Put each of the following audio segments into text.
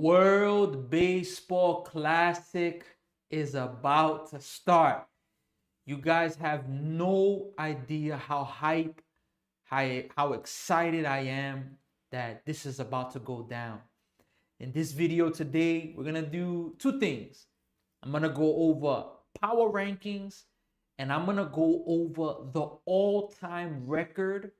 World Baseball Classic is about to start. You guys have no idea how how excited I am that this is about to go down. In this video today, we're gonna do two things. I'm gonna go over power rankings and I'm gonna go over the all-time record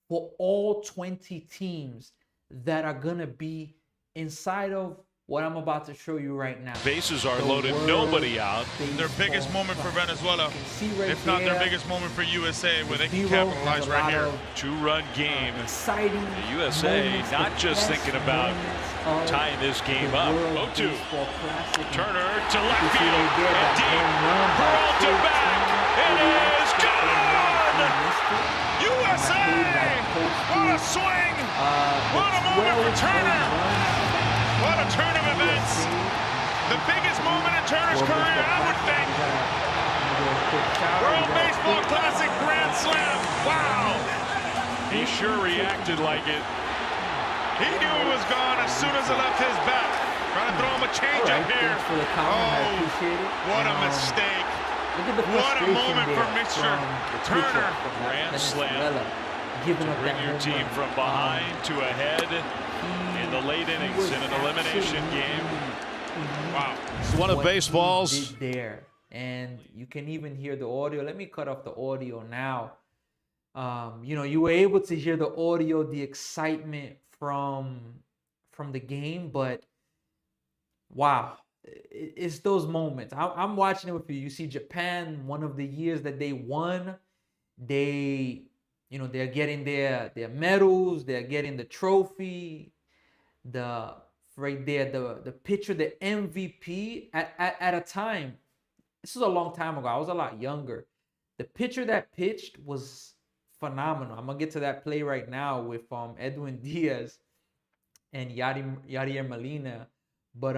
for all 20 teams that are gonna be inside of what I'm about to show you right now. Bases are loaded, nobody out. Their biggest moment for Venezuela, right if not their biggest moment for USA, where they can capitalize right here. Two-run game. Exciting. The USA not just thinking about tying this game up. 0-2. Turner to left field and deep. Peralta back. It is gone. USA! What a swing! What a moment for Turner! What a turn of events! The biggest moment in Turner's career, I would think. World Baseball Classic Grand Slam. Wow! He sure reacted like it. He knew it was gone as soon as it left his bat. Trying to throw him a changeup here. Oh, what a mistake. What a moment for Mr. Turner. Grand Slam. To bring your team from behind to ahead in the late innings in an elimination game. Wow. It's one of baseball's. There, and you can even hear the audio. Let me cut off the audio now. You were able to hear the audio, the excitement from the game, but wow, it's those moments. I'm watching it with you. You see Japan, one of the years that they won, they're getting their medals, they're getting the trophy, the picture, the MVP at a time. This is a long time ago. I was a lot younger. The pitcher that pitched was phenomenal. I'm gonna get to that play right now with Edwin Diaz and Yadier Molina. But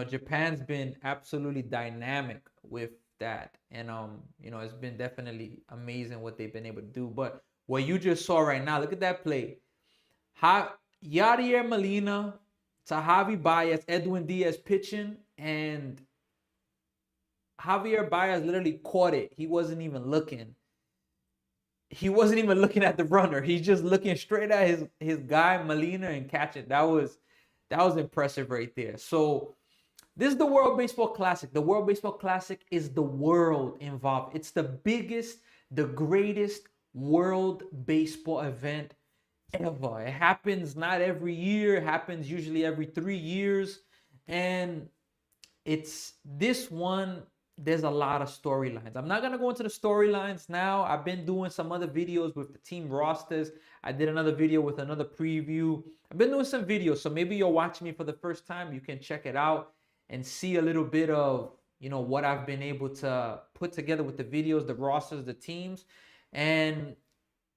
Japan's been absolutely dynamic with that, and it's been definitely amazing what they've been able to do. But what you just saw right now, look at that play. Yadier Molina to Javi Baez, Edwin Diaz pitching, and Javier Baez literally caught it. He wasn't even looking. He wasn't even looking at the runner. He's just looking straight at his guy Molina and catch it. That was impressive right there. So this is the World Baseball Classic. The World Baseball Classic is the world involved. It's the biggest, the greatest world baseball event ever. It happens not every year. It happens usually every 3 years. And it's this one, there's a lot of storylines. I'm not going to go into the storylines now. I've been doing some other videos with the team rosters. I did another video with another preview. I've been doing some videos. So maybe you're watching me for the first time. You can check it out and see a little bit of, what I've been able to put together with the videos, the rosters, the teams. And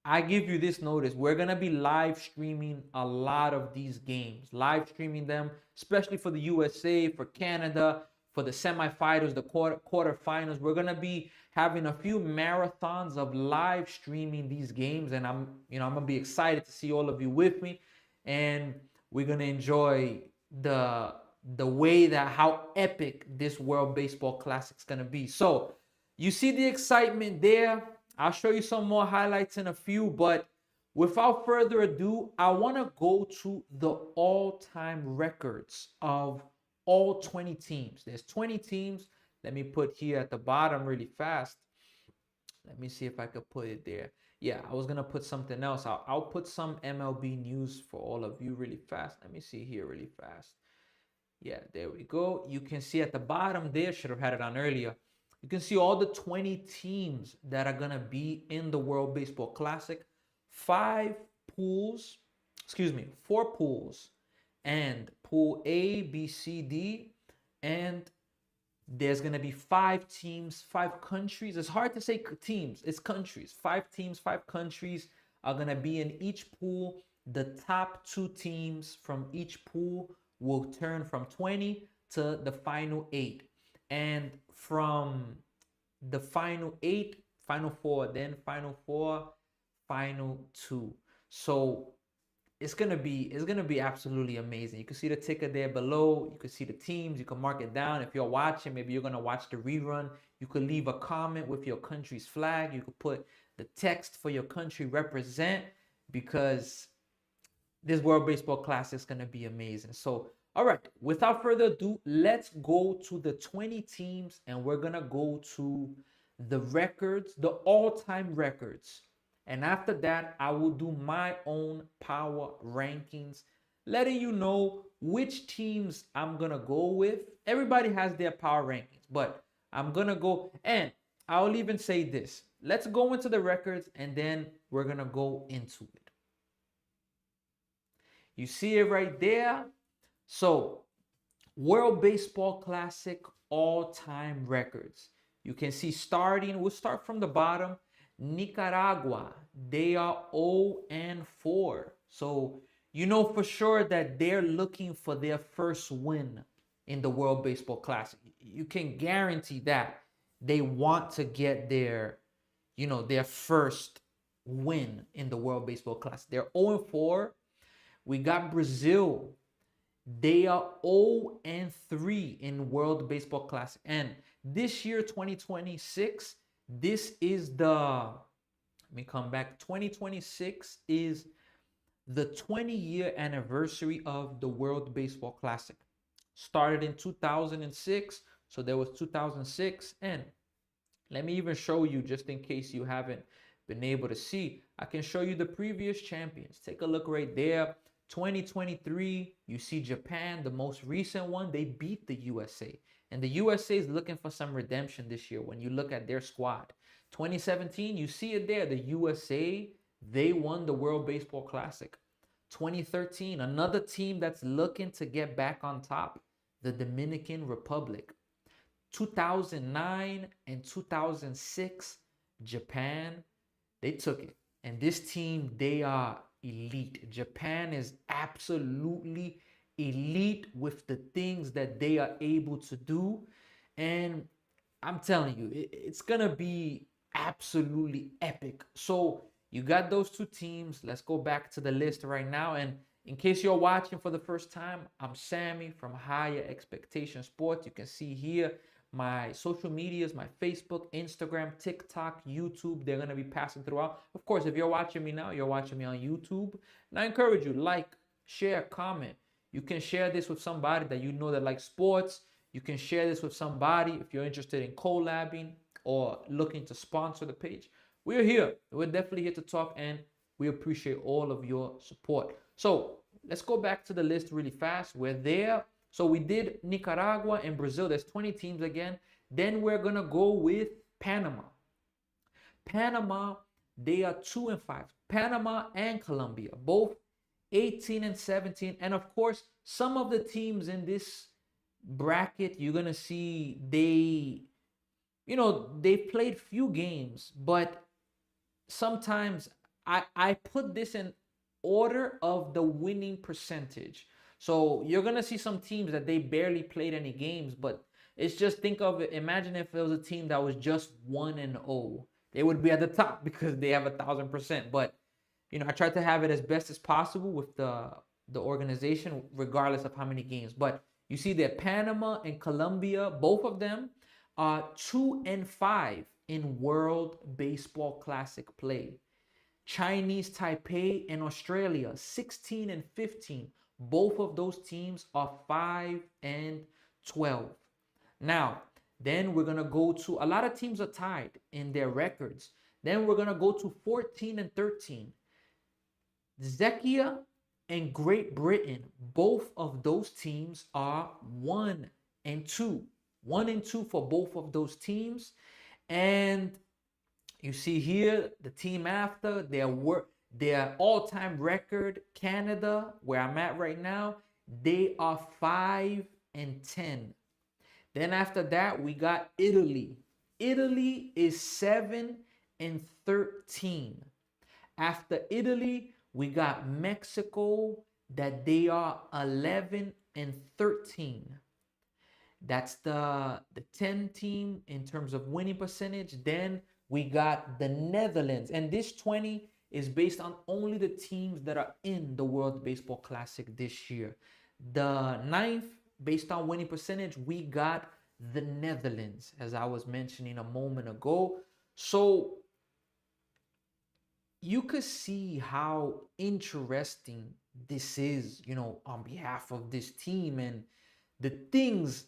I give you this notice. We're going to be live streaming a lot of these games. Live streaming them, especially for the USA, for Canada, for the semifinals, the quarterfinals. We're going to be having a few marathons of live streaming these games. And I'm going to be excited to see all of you with me. And we're going to enjoy the way that how epic this World Baseball Classic is going to be. So you see the excitement there. I'll show you some more highlights in a few, but without further ado, I want to go to the all-time records of all 20 teams. There's 20 teams. Let me put here at the bottom really fast. Let me see if I could put it there. Yeah, I was going to put something else. I'll put some MLB news for all of you really fast. Let me see here really fast. Yeah, there we go. You can see at the bottom there, should have had it on earlier. You can see all the 20 teams that are going to be in the World Baseball Classic. 4 pools, and pool A, B, C, D. And there's going to be 5 teams, 5 countries. It's hard to say teams. It's countries. 5 teams, 5 countries are going to be in each pool. The top 2 teams from each pool will turn from 20 to the final 8. And from the final 8, final 4, then final 4, final 2. So it's gonna be absolutely amazing. You can see the ticker there below. You can see the teams. You can mark it down. If you're watching, maybe you're gonna watch the rerun. You could leave a comment with your country's flag. You could put the text for your country represent, because this World Baseball Classic is gonna be amazing. So, all right, without further ado, let's go to the 20 teams, and we're gonna go to the records, the all-time records. And after that, I will do my own power rankings, letting you know which teams I'm going to go with. Everybody has their power rankings, but I'm going to go, and I'll even say this. Let's go into the records, and then we're going to go into it. You see it right there. So, World Baseball Classic all-time records. You can see we'll start from the bottom. Nicaragua, they are 0-4. So you know for sure that they're looking for their first win in the World Baseball Classic. You can guarantee that they want to get their first win in the World Baseball Classic. They're 0-4. We got Brazil. They are 0-3 in World Baseball Classic. And this year, 2026, this is let me come back. 2026 is the 20-year anniversary of the World Baseball Classic. Started in 2006, so there was 2006. And let me even show you, just in case you haven't been able to see, I can show you the previous champions. Take a look right there. 2023, you see Japan, the most recent one, they beat the USA. And the USA is looking for some redemption this year when you look at their squad. 2017, you see it there. The USA, they won the World Baseball Classic. 2013, another team that's looking to get back on top, the Dominican Republic. 2009 and 2006, Japan, they took it. And this team, they are elite. Japan is absolutely elite with the things that they are able to do. And I'm telling you, it's going to be absolutely epic. So you got those two teams. Let's go back to the list right now. And in case you're watching for the first time, I'm Sammy from Higher Expectation Sports. You can see here my social medias, my Facebook, Instagram, TikTok, YouTube. They're going to be passing throughout. Of course, if you're watching me now, you're watching me on YouTube. And I encourage you, like, share, comment. You can share this with somebody that you know that likes sports. You can share this with somebody if you're interested in collabing or looking to sponsor the page. We're here. We're definitely here to talk, and we appreciate all of your support. So let's go back to the list really fast. We're there. So we did Nicaragua and Brazil. There's 20 teams again. Then we're going to go with Panama. Panama, they are 2-5. Panama and Colombia, both 18 and 17. And of course, some of the teams in this bracket, you're going to see they played few games, but sometimes I put this in order of the winning percentage. So you're going to see some teams that they barely played any games, but it's just, think of it. Imagine if it was a team that was just 1-0. They would be at the top because they have 1,000%. But, I tried to have it as best as possible with the organization, regardless of how many games. But you see that Panama and Colombia, both of them are 2-5 in World Baseball Classic play. Chinese Taipei and Australia, 16 and 15. Both of those teams are 5 and 12. Now, then we're going to go to, a lot of teams are tied in their records. Then we're going to go to 14 and 13. Czechia and Great Britain, both of those teams are 1 and 2. 1 and 2 for both of those teams. And you see here, the team after, their all-time record, Canada, where I'm at right now, they are 5 and 10. Then after that, we got Italy. Italy is 7 and 13. After Italy, we got Mexico, that they are 11 and 13. That's the 10 team in terms of winning percentage. Then we got the Netherlands. And this 20, is based on only the teams that are in the World Baseball Classic this year. The ninth, based on winning percentage, we got the Netherlands, as I was mentioning a moment ago. So you could see how interesting this is, on behalf of this team and the things,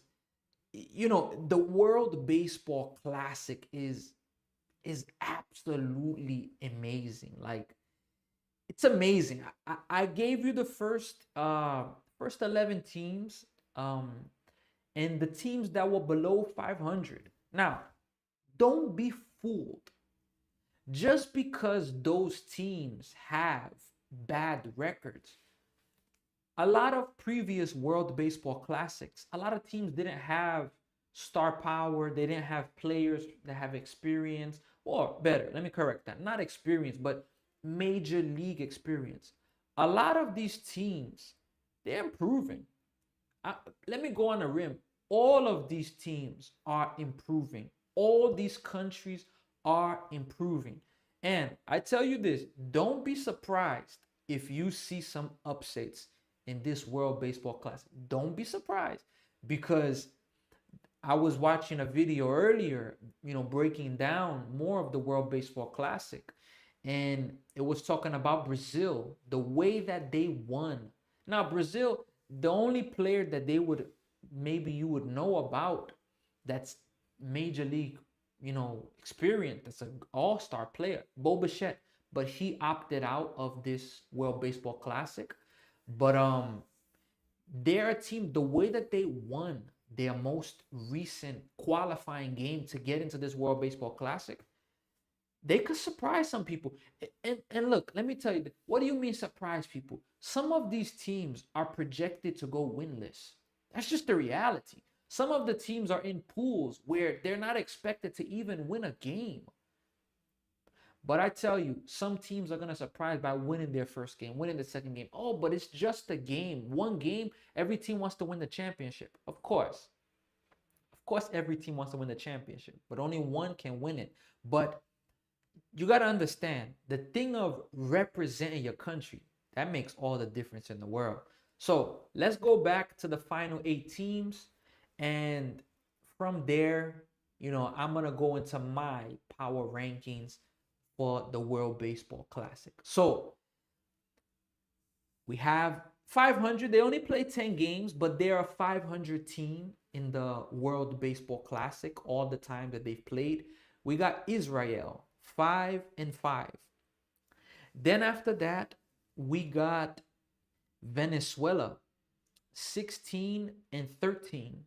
the World Baseball Classic is absolutely amazing. Like, it's amazing. I gave you the first 11 teams, and the teams that were below 500. Now, don't be fooled. Just because those teams have bad records, a lot of previous World Baseball Classics, a lot of teams didn't have star power. They didn't have players that have experience, or better, let me correct that. Not experience, but major league experience. A lot of these teams, they're improving. Let me go on a rim. All of these teams are improving. All these countries are improving. And I tell you this, don't be surprised if you see some upsets in this World Baseball Classic. Don't be surprised, because I was watching a video earlier, breaking down more of the World Baseball Classic, and it was talking about Brazil, the way that they won. Now, Brazil, the only player that maybe you would know about that's major league, experience, that's an all-star player, Bo Bichette, but he opted out of this World Baseball Classic. But their team, the way that they won their most recent qualifying game to get into this World Baseball Classic, they could surprise some people. And look, let me tell you, what do you mean surprise people? Some of these teams are projected to go winless. That's just the reality. Some of the teams are in pools where they're not expected to even win a game. But I tell you, some teams are going to surprise by winning their first game, winning the second game. Oh, but it's just a game. One game, every team wants to win the championship. Of course. Of course, every team wants to win the championship, but only one can win it. But you got to understand, the thing of representing your country, that makes all the difference in the world. So let's go back to the final 8 teams. And from there, I'm going to go into my power rankings for the World Baseball Classic. So we have 500. They only play 10 games, but they're a 500 team in the World Baseball Classic all the time that they've played. We got Israel, 5-5. Then after that, we got Venezuela, 16-13.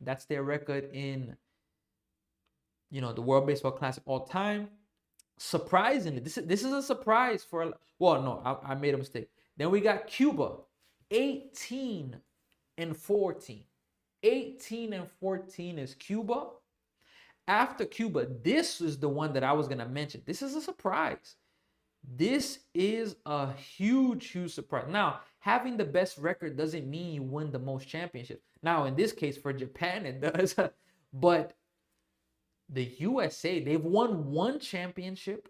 That's their record in, the World Baseball Classic all time. Surprisingly, this is a surprise for, well, no, I made a mistake. Then we got Cuba, 18-14. 18-14 is Cuba. After Cuba, this is the one that I was going to mention. This is a surprise. This is a huge surprise. Now, having the best record doesn't mean you win the most championships. Now, in this case, for Japan, it does. But the USA, they've won one championship,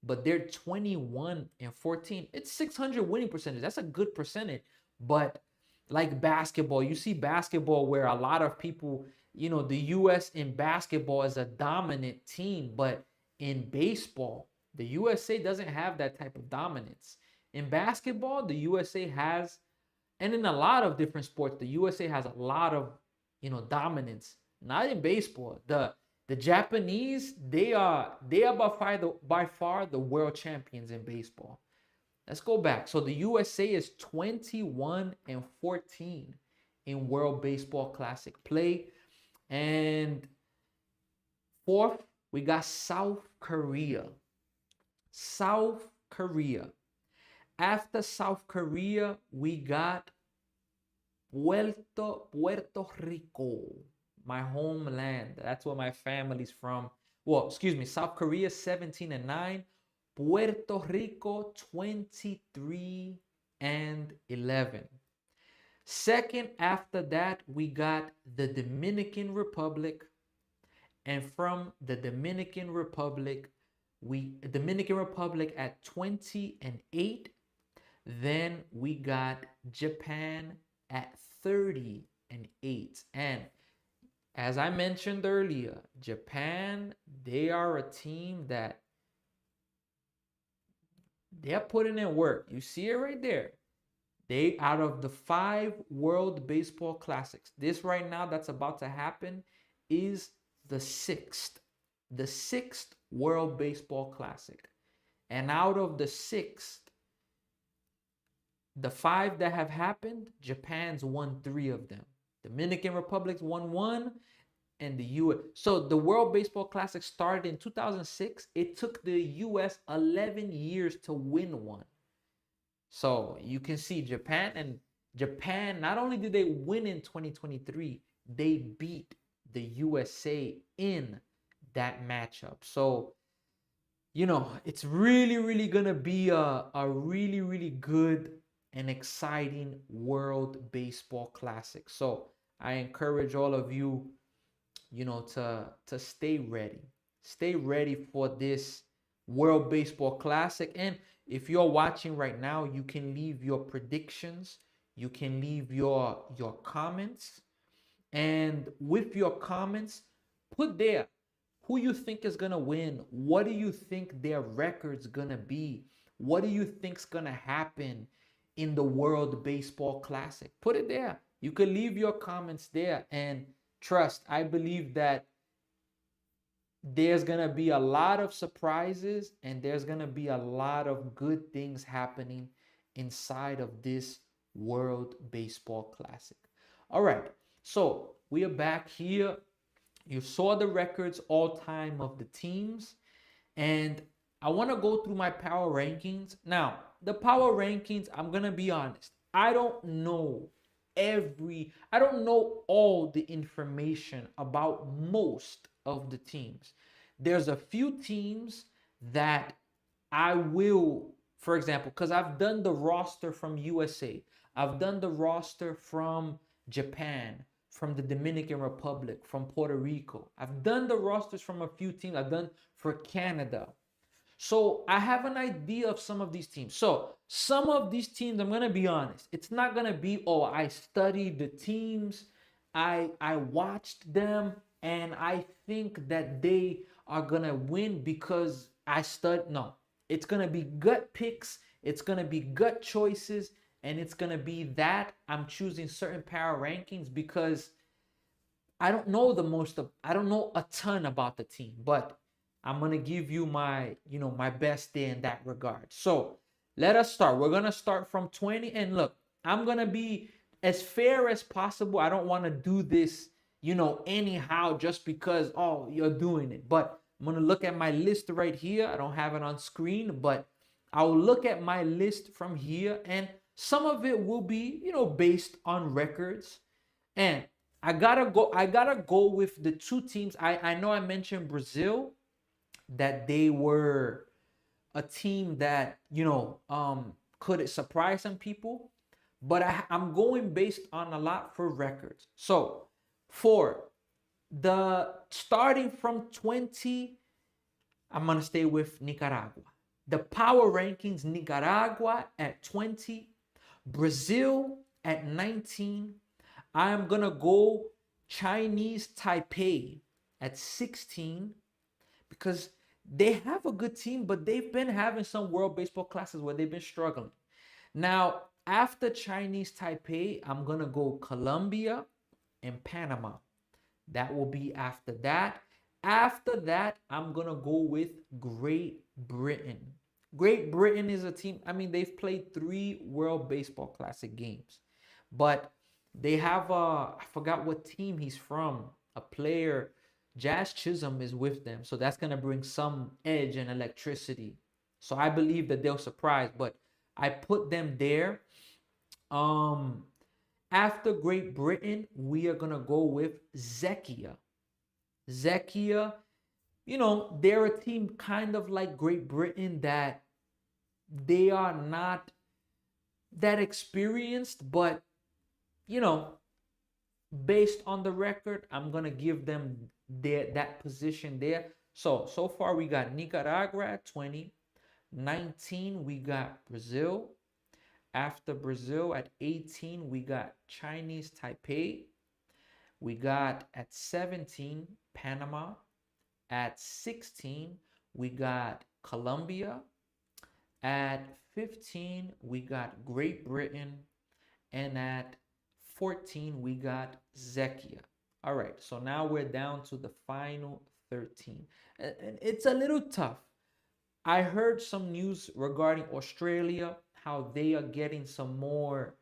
but they're 21-14. It's 600 winning percentage. That's a good percentage. But like basketball, you see basketball where a lot of people, the US in basketball is a dominant team, but in baseball, the USA doesn't have that type of dominance. In basketball, the USA has, and in a lot of different sports, the USA has a lot of, dominance. Not in baseball. The Japanese, they are by far the world champions in baseball. Let's go back. So the USA is 21-14 in World Baseball Classic play. And fourth, we got South Korea. South Korea. After South Korea, we got Puerto Rico, my homeland. That's where my family's from. Well, excuse me, South Korea 17-9, Puerto Rico 23-11. Second after that, we got the Dominican Republic. And from the Dominican Republic, Dominican Republic at 20-8. Then we got Japan at 30-8. And as I mentioned earlier, Japan, they are a team that they're putting in work. You see it right there. They, out of the 5 World Baseball Classics, this right now that's about to happen is the 6th. The 6th World Baseball Classic. And out of the 6th, the 5 that have happened, Japan's won 3 of them. Dominican Republic's won 1, and the U.S. So the World Baseball Classic started in 2006. It took the U.S. 11 years to win one. So you can see Japan, not only did they win in 2023, they beat the USA in that matchup. So, it's really, really going to be a really, really good and exciting World Baseball Classic. So I encourage all of you, to stay ready. Stay ready for this World Baseball Classic. And if you're watching right now, you can leave your predictions. You can leave your comments. And with your comments, put there who you think is going to win. What do you think their record's going to be? What do you think's going to happen in the World Baseball Classic? Put it there. You can leave your comments there. And trust, I believe that there's going to be a lot of surprises and there's going to be a lot of good things happening inside of this World Baseball Classic. All right, so we are back here. You saw the records all time of the teams, and I want to go through my power rankings. Now, the power rankings, I'm going to be honest, I don't know all the information about most of the teams. There's a few teams that I will, for example, because I've done the roster from USA, I've done the roster from Japan, from the Dominican Republic, from Puerto Rico. I've done the rosters from a few teams. I've done for Canada. So I have an idea of some of these teams. So some of these teams, I'm going to be honest, it's not going to be, I studied the teams, I watched them, and I think that they are going to win because I studied. No, it's going to be gut picks. It's going to be gut choices. And it's going to be that I'm choosing certain power rankings because I don't know I don't know a ton about the team, but I'm going to give you my best day in that regard. So let us start. We're going to start from 20. And look, I'm going to be as fair as possible. I don't want to do this, anyhow, just because, you're doing it. But I'm going to look at my list right here. I don't have it on screen, but I'll look at my list from here. And some of it will be, based on records. And I gotta go with the 2 teams. I know I mentioned Brazil, that they were a team that, could surprise some people. But I'm going based on a lot for records. So for the starting from 20, I'm going to stay with Nicaragua. The power rankings, Nicaragua at 20, Brazil at 19. I am going to go Chinese Taipei at 16 because they have a good team, but they've been having some World Baseball Classes where they've been struggling. Now, after Chinese Taipei, I'm going to go Colombia and Panama. That will be after that. After that, I'm going to go with Great Britain. Great Britain is a team, they've played 3 World Baseball Classic games. But they have, I forgot what team he's from, a player, Jazz Chisholm is with them. So that's going to bring some edge and electricity. So I believe that they'll surprise, but I put them there. After Great Britain, we are going to go with Czechia. Czechia, they're a team kind of like Great Britain that they are not that experienced, but, based on the record, I'm going to give them that position there. So far we got Nicaragua at 20. 19, we got Brazil. After Brazil at 18, we got Chinese Taipei. We got at 17, Panama. At 16, we got Colombia. At 15, we got Great Britain. And at 14, we got Czechia. All right, so now we're down to the final 13. And it's a little tough. I heard some news regarding Australia, how they are getting some more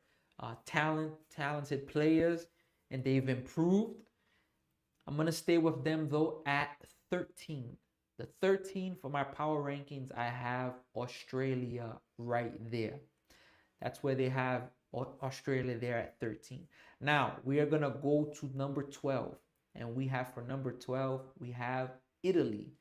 talented players, and they've improved. I'm going to stay with them, though, at 13. The 13 for my power rankings, I have Australia right there. That's where they have Australia there at 13. Now, we are going to go to number 12. And we have for number 12, we have Italy.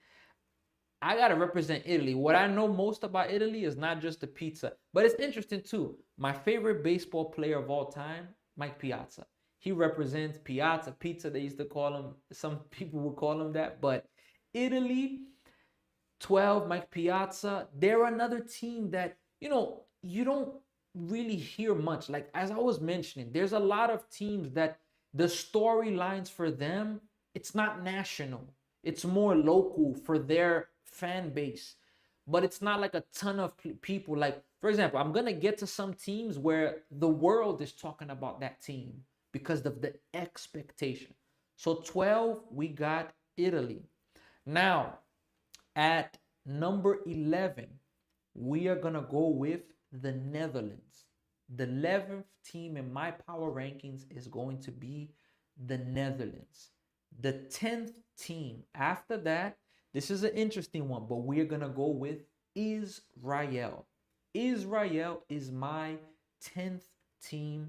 I got to represent Italy. What I know most about Italy is not just the pizza, but it's interesting too. My favorite baseball player of all time, Mike Piazza. He represents Piazza Pizza. They used to call him, some people would call him that. But Italy, 12, Mike Piazza. They're another team that, you don't really hear much. Like, as I was mentioning, there's a lot of teams that the storylines for them, it's not national. It's more local for their fan base. But it's not like a ton of people. Like, for example, I'm going to get to some teams where the world is talking about that team because of the expectation. So 12, we got Italy. Now, at number 11, we are going to go with the Netherlands. The 11th team in my power rankings is going to be the Netherlands. The 10th team after that, this is an interesting one, but we're going to go with Israel. Israel is my 10th team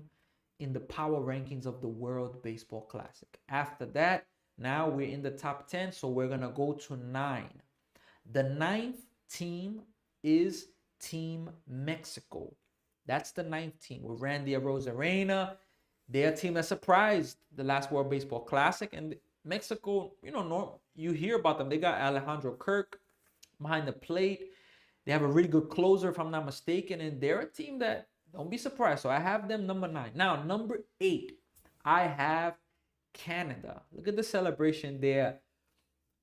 in the power rankings of the World Baseball Classic. After that, now we're in the top 10, so we're going to go to 9. The 9th team is Team Mexico. That's the 9th team with Randy Arozarena. They're a team that surprised the last World Baseball Classic. And Mexico, you hear about them. They got Alejandro Kirk behind the plate. They have a really good closer, if I'm not mistaken. And they're a team that, don't be surprised. So I have them number 9. Now, number 8, I have Canada. Look at the celebration there.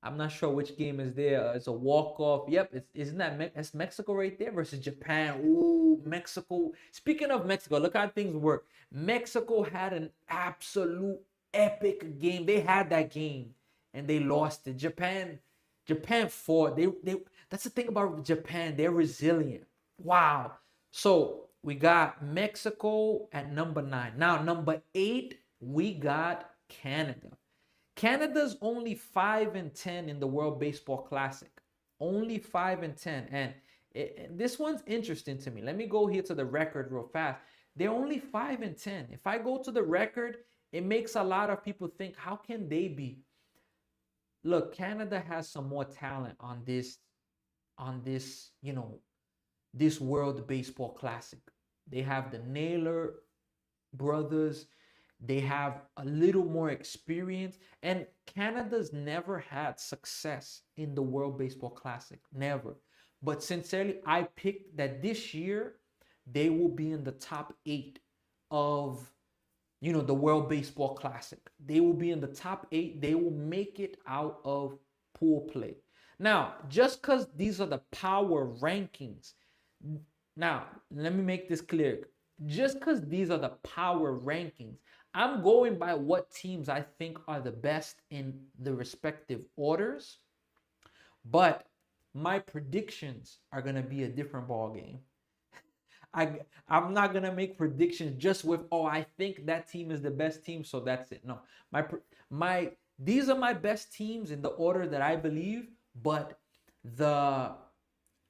I'm not sure which game is there. It's a walk-off. Yep, isn't that's Mexico right there versus Japan. Ooh, Mexico. Speaking of Mexico, look how things work. Mexico had an absolute epic game. They had that game and they lost it. Japan fought. They that's the thing about Japan. They're resilient. Wow. So we got Mexico at number 9. Now, number 8, we got Canada. Canada's only 5-10 in the World Baseball Classic. Only 5-10. And this one's interesting to me. Let me go here to the record real fast. They're only 5-10. If I go to the record, it makes a lot of people think, how can they be? Look, Canada has some more talent on this, this World Baseball Classic. They have the Naylor brothers. They have a little more experience. And Canada's never had success in the World Baseball Classic. Never. But sincerely, I picked that this year, they will be in the top 8 of, the World Baseball Classic. They will be in the top 8. They will make it out of pool play. Now, just because these are the power rankings, now, let me make this clear. Just because these are the power rankings, I'm going by what teams I think are the best in the respective orders. But my predictions are going to be a different ball game. I'm not going to make predictions just with, I think that team is the best team, so that's it. No. These are my best teams in the order that I believe, but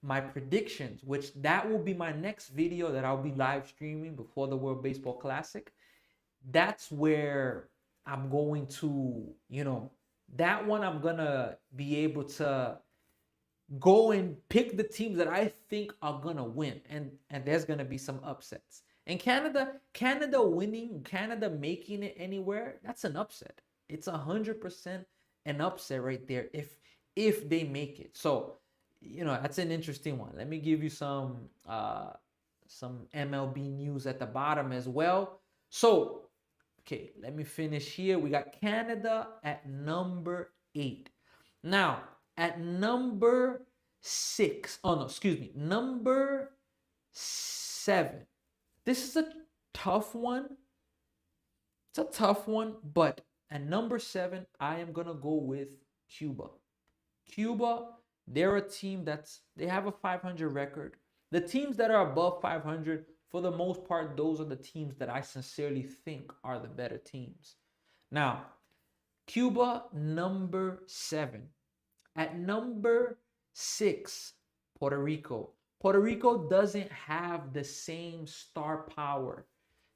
my predictions, which that will be my next video that I'll be live streaming before the World Baseball Classic. That's where I'm going to, that one I'm going to be able to go and pick the teams that I think are going to win. And there's going to be some upsets. And Canada winning, Canada making it anywhere, that's an upset. It's 100% an upset right there. if they make it. So, that's an interesting one. Let me give you some MLB news at the bottom as well. So, okay, let me finish here. We got Canada at number 8. Now, at number 6, number 7. This is a tough one. It's a tough one, but at number 7, I am going to go with Cuba. Cuba, they're a team they have a 500 record. The teams that are above 500, for the most part, those are the teams that I sincerely think are the better teams. Now, Cuba, number 7. At number 6, Puerto Rico. Puerto Rico doesn't have the same star power.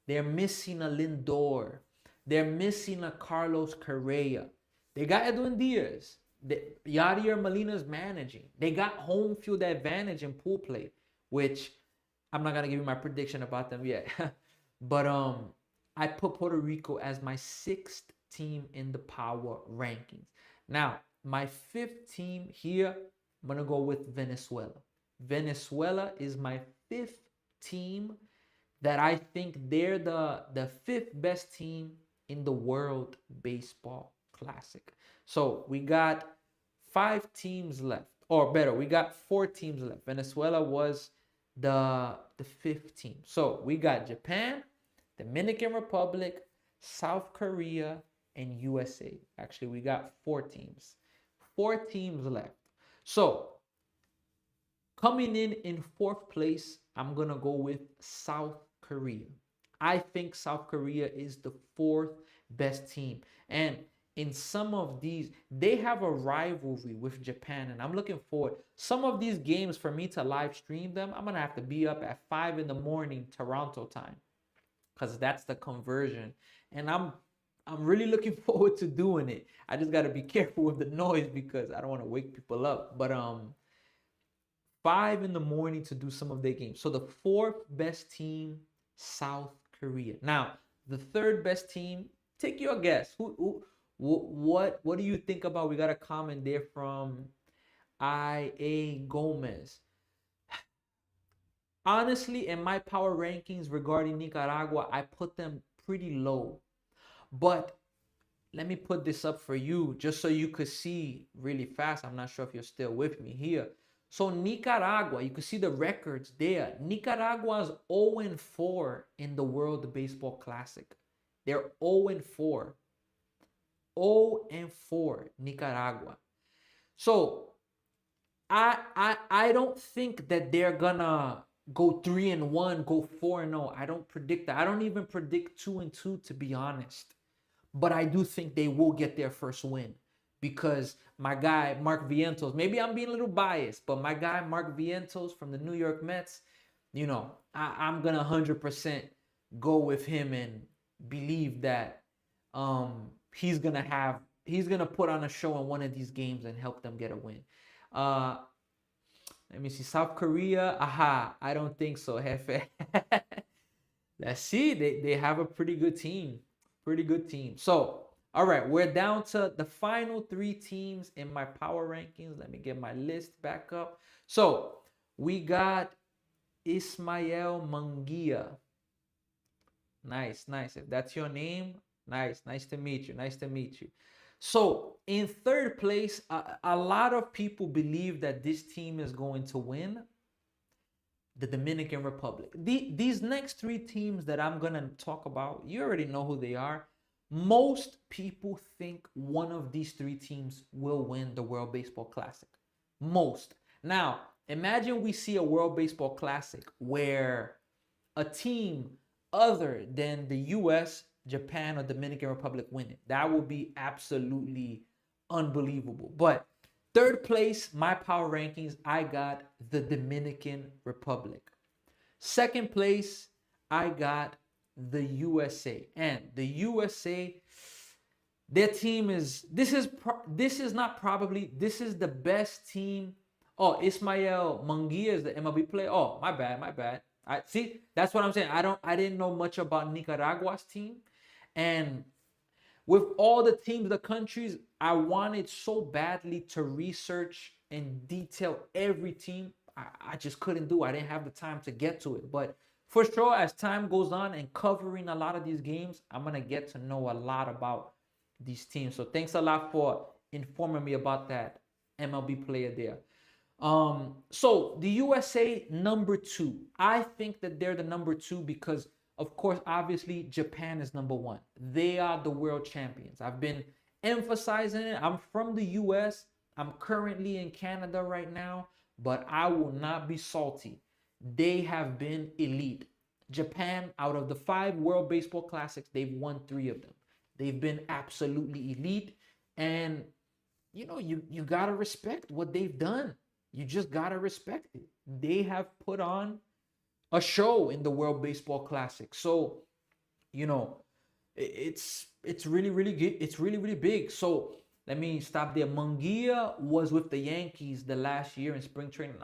They're missing a Lindor. They're missing a Carlos Correa. They got Edwin Diaz. Yadier Molina's managing. They got home field advantage in pool play, which I'm not going to give you my prediction about them yet. But I put Puerto Rico as my 6th team in the power rankings. Now, my 5th team here, I'm going to go with Venezuela. Venezuela is my 5th team that I think they're the 5th best team in the World Baseball Classic. So we got 5 teams left, or better, we got 4 teams left. Venezuela was the 5th team. So we got Japan, Dominican Republic, South Korea, and USA. Actually, we got 4 teams. 4 teams left. So coming in 4th place, I'm going to go with South Korea. I think South Korea is the 4th best team. And in some of these, they have a rivalry with Japan, and I'm looking forward. Some of these games, for me to live stream them, I'm going to have to be up at 5 in the morning Toronto time, because that's the conversion. And I'm really looking forward to doing it. I just got to be careful with the noise because I don't want to wake people up. But 5 in the morning to do some of their games. So the 4th best team, South Korea. Now, the 3rd best team, take your guess. What do you think about? We got a comment there from I.A. Gomez. Honestly, in my power rankings regarding Nicaragua, I put them pretty low. But let me put this up for you just so you could see really fast. I'm not sure if you're still with me here. So Nicaragua, you can see the records there. Nicaragua's 0-4 in the World Baseball Classic. They're 0-4. 0-4 Nicaragua. So I don't think that they're gonna go 3-1, go 4-0. I don't predict that. I don't even predict 2-2, to be honest. But I do think they will get their first win, because my guy Mark Vientos, maybe I'm being a little biased, but my guy Mark Vientos from the New York Mets, I'm gonna 100% go with him and believe that he's gonna put on a show in one of these games and help them get a win. Let me see. South Korea. I don't think so, Jefe. Let's see. They have a pretty good team. So, all right, we're down to the final 3 teams in my power rankings. Let me get my list back up. So we got Ismael Munguia. Nice. If that's your name, nice to meet you. So in 3rd place, a lot of people believe that this team is going to win, the Dominican Republic. These next 3 teams that I'm going to talk about, you already know who they are. Most people think one of these 3 teams will win the World Baseball Classic. Most. Now, imagine we see a World Baseball Classic where a team other than the US, Japan, or Dominican Republic win it. That would be absolutely unbelievable. But 3rd place, my power rankings, I got the Dominican Republic. 2nd place, I got the USA. And the USA, their team is this is the best team. Oh, Ismael Munguia is the MLB player. Oh, my bad. I see, that's what I'm saying. I didn't know much about Nicaragua's team. And with all the teams, the countries, I wanted so badly to research and detail every team. I just couldn't do it. I didn't have the time to get to it. But for sure, as time goes on and covering a lot of these games, I'm going to get to know a lot about these teams. So thanks a lot for informing me about that MLB player there. So the USA #2. I think that they're the #2 because, of course, obviously Japan is #1. They are the world champions. I've been emphasizing it. I'm from the US. I'm currently in Canada right now, but I will not be salty. They have been elite. Japan, out of the 5 World Baseball Classics, they've won 3 of them. They've been absolutely elite. And, you know, you got to respect what they've done. You just got to respect it. They have put on a show in the World Baseball Classic. So, you know, it's really, really good. It's really, really big. So let me stop there. Munguia was with the Yankees the last year in spring training.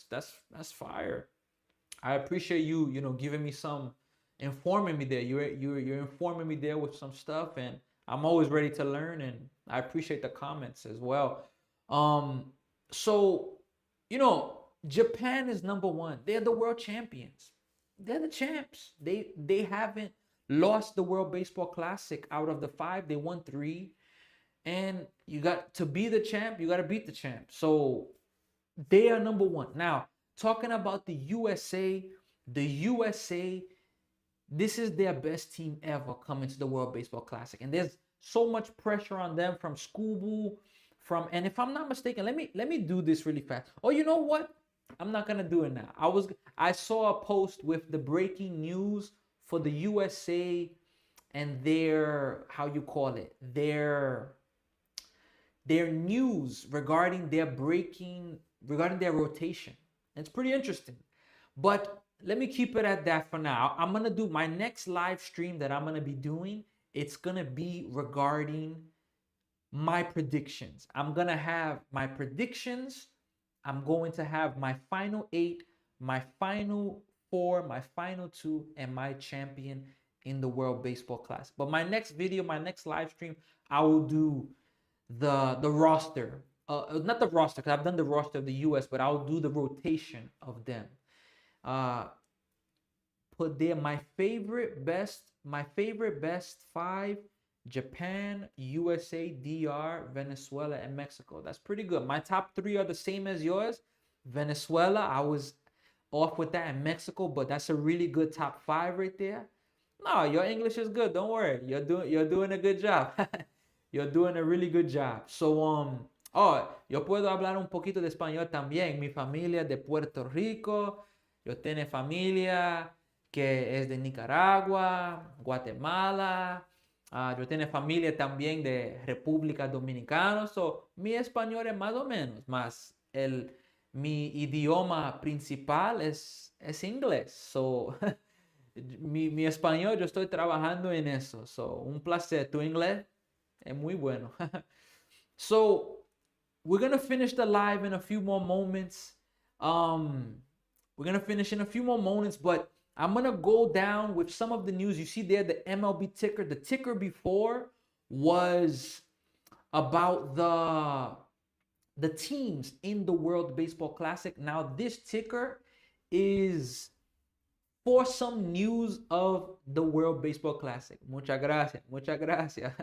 That's fire. I appreciate you, you know, giving me some, informing me there. You're informing me there with some stuff, and I'm always ready to learn, and I appreciate the comments as well. So, you know, Japan is #1. They're the world champions. They're the champs. They haven't lost the World Baseball Classic out of the 5. They won 3. And you got to be the champ, you got to beat the champ. So they are #1. Now, talking about the USA, this is their best team ever coming to the World Baseball Classic. And there's so much pressure on them from Scooby, and if I'm not mistaken, let me do this really fast. Oh, you know what? I'm not gonna do it now. I saw a post with the breaking news for the USA and their, how you call it, their news regarding their rotation. It's pretty interesting. But let me keep it at that for now. I'm going to do my next live stream that I'm going to be doing. It's going to be regarding my predictions. I'm going to have my predictions. I'm going to have my final 8, my final 4, my final 2, and my champion in the World Baseball Classic. But my next video, my next live stream, I will do the roster. Not the roster, because I've done the roster of the US, but I'll do the rotation of them. Put there my favorite best 5: Japan, USA, DR, Venezuela, and Mexico. That's pretty good. My top 3 are the same as yours. Venezuela, I was off with that, and Mexico, but that's a really good top 5 right there. No, your English is good. Don't worry. You're doing a good job. You're doing a really good job. So yo puedo hablar un poquito de español también. Mi familia es de Puerto Rico. Yo tengo familia que es de Nicaragua, Guatemala. Yo tengo familia también de República Dominicana. So, mi español es más o menos, más mi idioma principal es inglés. So, mi español, yo estoy trabajando en eso. So, un placer. Tu inglés es muy bueno. So, we're going to finish the live in a few more moments. We're going to finish in a few more moments, but I'm going to go down with some of the news. You see there, the MLB ticker. The ticker before was about the teams in the World Baseball Classic. Now, this ticker is for some news of the World Baseball Classic. Muchas gracias. Muchas gracias.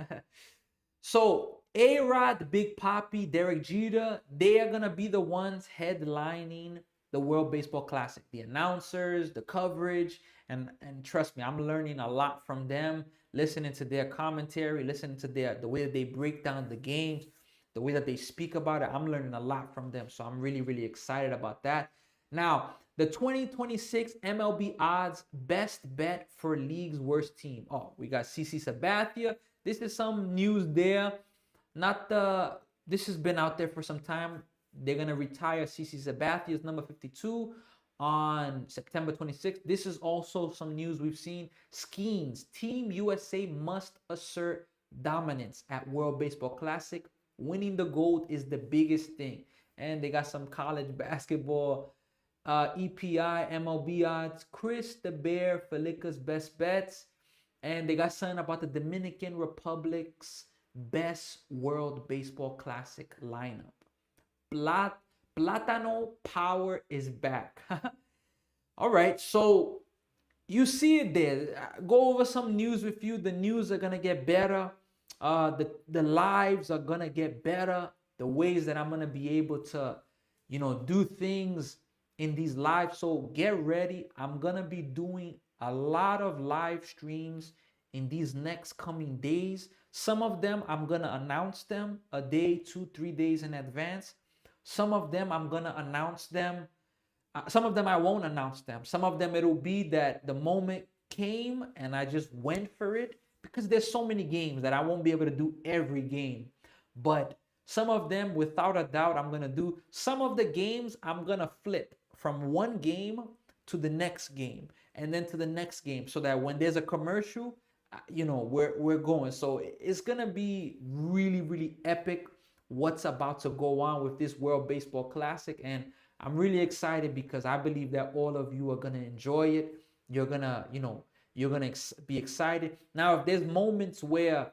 So, A-Rod, Big Papi, Derek Jeter, they are going to be the ones headlining the World Baseball Classic. The announcers, the coverage, and trust me, I'm learning a lot from them, listening to their commentary, listening to the way that they break down the games, the way that they speak about it. I'm learning a lot from them, so I'm really, really excited about that. Now, the 2026 MLB odds best bet for league's worst team. Oh, we got CC Sabathia. This is some news there. This has been out there for some time. They're going to retire CC Sabathia's number 52 on September 26th. This is also some news we've seen. Skeens. Team USA must assert dominance at World Baseball Classic. Winning the gold is the biggest thing. And they got some college basketball EPI, MLB odds. Chris the Bear, Felica's best bets. and they got something about the Dominican Republic's best World Baseball Classic lineup. Plátano Power is back. All right, so you see it there. Go over some news with you. The news are gonna get better. The lives are gonna get better. The ways that I'm gonna be able to, do things in these lives. So get ready. I'm gonna be doing a lot of live streams in these next coming days. Some of them I'm gonna announce them a day, 2, 3 days in advance. Some of them I'm gonna announce them. Some of them I won't announce them. Some of them it'll be that the moment came and I just went for it, because there's so many games that I won't be able to do every game. But some of them, without a doubt, I'm gonna do. Some of the games I'm gonna flip from one game to the next game and then to the next game, so that when there's a commercial, we're going. So it's gonna be really, really epic what's about to go on with this World Baseball Classic, and I'm really excited because I believe that all of you are gonna enjoy it. You're gonna be excited. Now, if there's moments where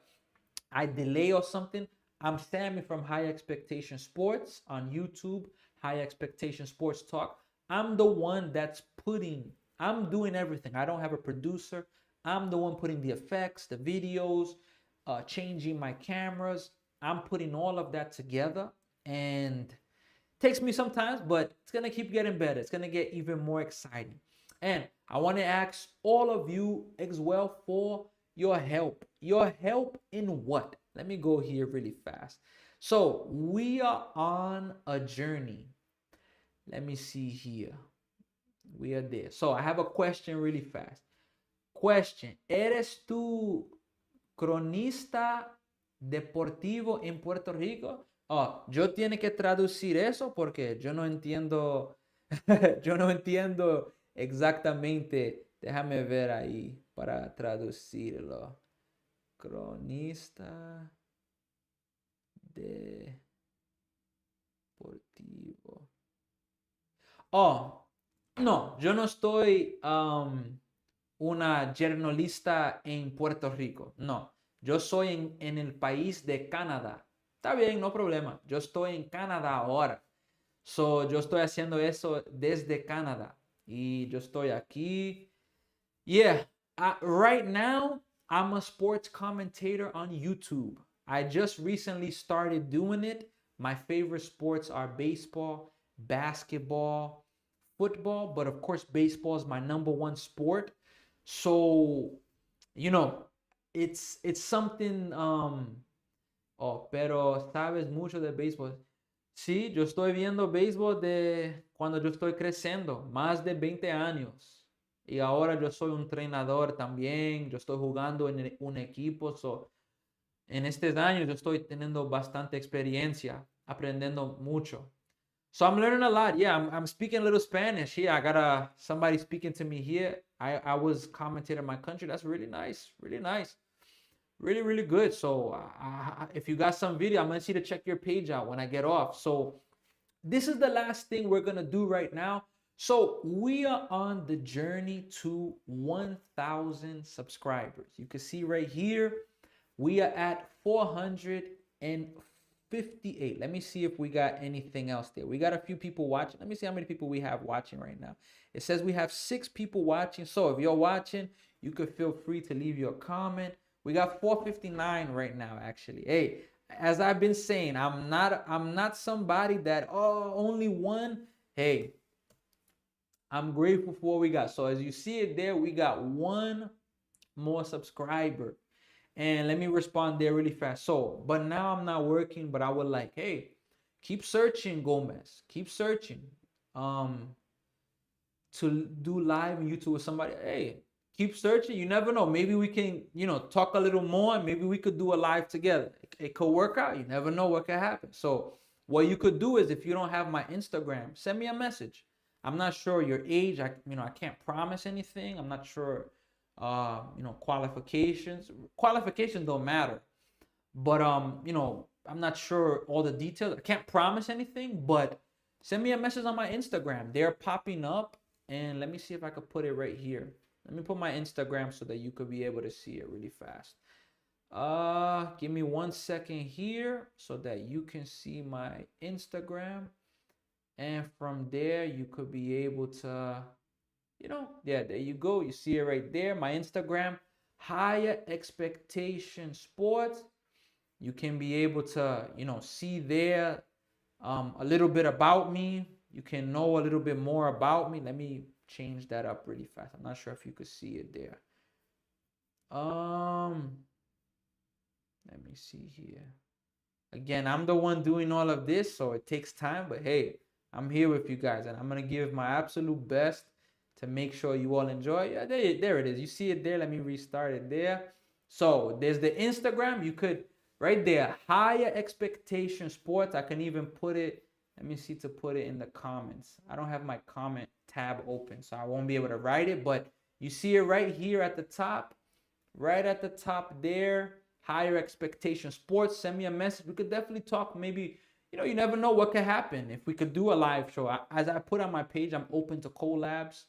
I delay or something, I'm Sammy from High Expectation Sports on YouTube, High Expectation Sports Talk. I'm the one I'm doing everything. I don't have a producer. I'm the one putting the effects, the videos, changing my cameras. I'm putting all of that together, and takes me sometimes, but it's gonna keep getting better. It's gonna get even more exciting. And I want to ask all of you as well for your help. Your help in what? Let me go here really fast. So we are on a journey. Let me see here. We are there. So I have a question really fast. Question. ¿Eres tú cronista deportivo en Puerto Rico? Oh, yo tiene que traducir eso porque yo no entiendo, yo no entiendo exactamente. Déjame ver ahí para traducirlo. Cronista deportivo. Oh, no, yo no estoy una journalista en Puerto Rico. No, yo soy en el país de Canadá. Está bien, no problema. Yo estoy en Canadá ahora. So, yo estoy haciendo eso desde Canadá. Y yo estoy aquí. Yeah, right now, I'm a sports commentator on YouTube. I just recently started doing it. My favorite sports are baseball, basketball, football, but of course, baseball is my #1 sport. So, it's something. Oh, pero sabes mucho de béisbol. Sí, yo estoy viendo béisbol de cuando yo estoy creciendo, más de 20 años. Y ahora yo soy un entrenador también. Yo estoy jugando en un equipo. So, en estos años yo estoy teniendo bastante experiencia, aprendiendo mucho. So I'm learning a lot. Yeah, I'm speaking a little Spanish. Yeah, I got somebody speaking to me here. I was commentating in my country. That's really nice. Really nice. Really, really good. So if you got some video, I'm going to see to check your page out when I get off. So this is the last thing we're going to do right now. So we are on the journey to 1,000 subscribers. You can see right here, we are at 458. Let me see if we got anything else there. We got a few people watching. Let me see how many people we have watching right now. It says we have 6 people watching. So if you're watching, you could feel free to leave your comment. We got 459 right now, actually. Hey, as I've been saying, I'm not somebody that, only one. Hey, I'm grateful for what we got. So as you see it there, we got 1 more subscriber. And let me respond there really fast. So, but now I'm not working, but I would like, hey, keep searching, Gomez. Keep searching. To do live on YouTube with somebody. Hey, keep searching. You never know. Maybe we can, talk a little more. Maybe we could do a live together. It could work out. You never know what could happen. So what you could do is, if you don't have my Instagram, send me a message. I'm not sure your age. I can't promise anything. I'm not sure, qualifications. Qualifications don't matter. But, I'm not sure all the details. I can't promise anything, but send me a message on my Instagram. They're popping up. And let me see if I could put it right here. Let me put my Instagram so that you could be able to see it really fast. Give me 1 second here so that you can see my Instagram. And from there, you could be able to, yeah, there you go. You see it right there. My Instagram, Higher Expectation Sports. You can be able to, see there a little bit about me. You can know a little bit more about me. Let me change that up really fast. I'm not sure if you could see it there. Let me see here. Again, I'm the one doing all of this, so it takes time, but hey, I'm here with you guys, and I'm going to give my absolute best to make sure you all enjoy. Yeah, there it is. You see it there. Let me restart it there. So there's the Instagram. You could, right there, Higher Expectation Sports. I can even put it, let me see to put it in the comments. I don't have my comment tab open, so I won't be able to write it, but you see it right here at the top, right at the top there, Higher Expectation Sports. Send me a message. We could definitely talk. Maybe, you never know what could happen if we could do a live show. As I put on my page, I'm open to collabs,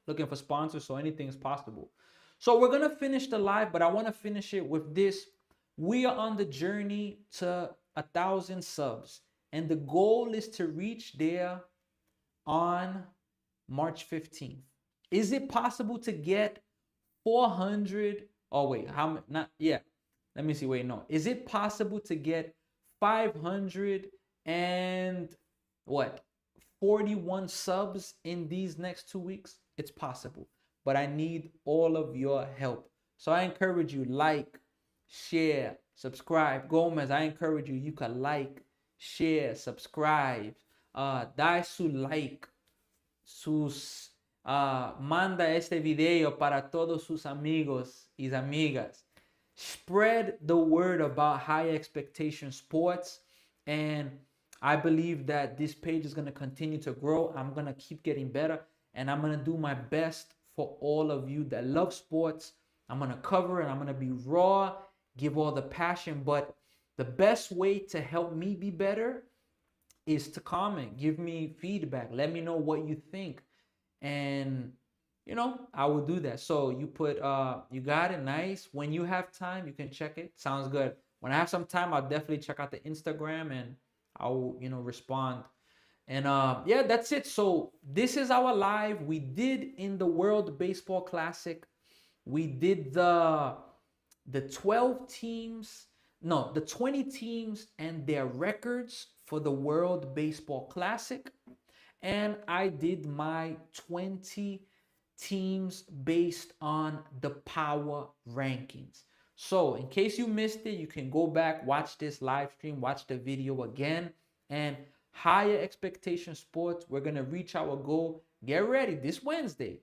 looking for sponsors, so anything is possible. So we're going to finish the live, but I want to finish it with this. We are on the journey to 1,000 subs, and the goal is to reach there on March 15th. Is it possible to get 400? Oh, wait, not, yeah. Let me see, wait, no. Is it possible to get 500 and what? 41 subs in these next 2 weeks? It's possible, but I need all of your help. So I encourage you, like, share, subscribe. Gomez, I encourage you, you can like, share, subscribe, dai su like, manda este video para todos sus amigos y amigas. Spread the word about High Expectation Sports, and I believe that this page is going to continue to grow. I'm going to keep getting better, and I'm going to do my best for all of you that love sports. I'm going to cover it. I'm going to be raw, give all the passion, but the best way to help me be better is to comment, give me feedback, let me know what you think, and I will do that. So you put, you got it, nice. When you have time, you can check it. Sounds good. When I have some time, I'll definitely check out the Instagram and I'll, respond. And yeah, that's it. So this is our live. We did in the World Baseball Classic. We did the 12 teams, no, the 20 teams and their records for the World Baseball Classic. And I did my 20 teams based on the power rankings. So in case you missed it, you can go back, watch this live stream, watch the video again. And Higher Expectation Sports, we're going to reach our goal. Get ready this Wednesday.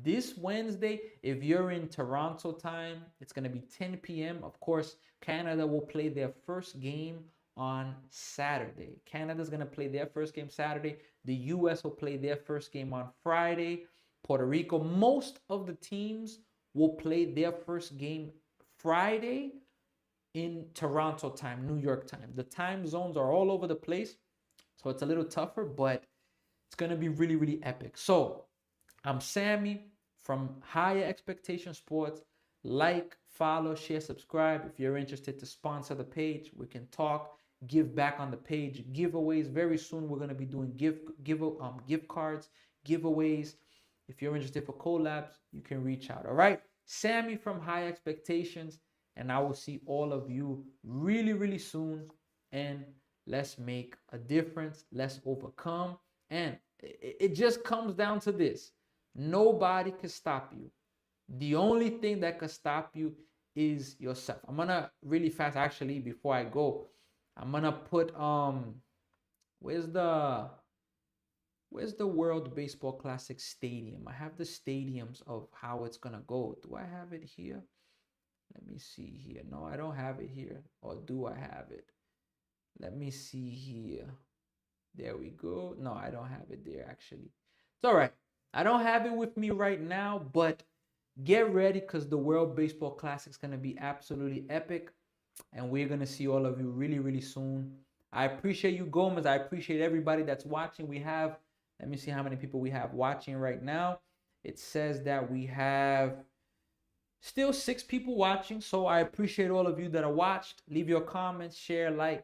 This Wednesday, if you're in Toronto time, it's going to be 10 p.m. Of course, Canada will play their first game on Saturday. Canada's going to play their first game Saturday. The U.S. will play their first game on Friday. Puerto Rico, most of the teams will play their first game Friday in Toronto time, New York time. The time zones are all over the place, so it's a little tougher, but it's going to be really, really epic. So I'm Sammy from Higher Expectation Sports. Like, follow, share, subscribe. If you're interested to sponsor the page, we can talk, give back on the page, giveaways. Very soon we're going to be doing gift cards, giveaways. If you're interested for collabs, you can reach out. All right. Sammy from High Expectations, and I will see all of you really, really soon. And let's make a difference. Let's overcome. And it just comes down to this. Nobody can stop you. The only thing that can stop you is yourself. I'm going to really fast, actually, before I go, I'm going to put, where's the World Baseball Classic stadium? I have the stadiums of how it's going to go. Do I have it here? Let me see here. No, I don't have it here. Or do I have it? Let me see here. There we go. No, I don't have it there, actually. It's all right. I don't have it with me right now, but get ready because the World Baseball Classic is going to be absolutely epic. And we're going to see all of you really, really soon. I appreciate you, Gomez. I appreciate everybody that's watching. We have, let me see how many people we have watching right now. It says that we have still 6 people watching. So I appreciate all of you that are watched. Leave your comments, share, like,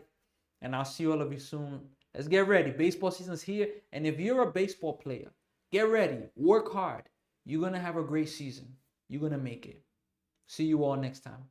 and I'll see all of you soon. Let's get ready. Baseball season's here. And if you're a baseball player, get ready. Work hard. You're going to have a great season. You're going to make it. See you all next time.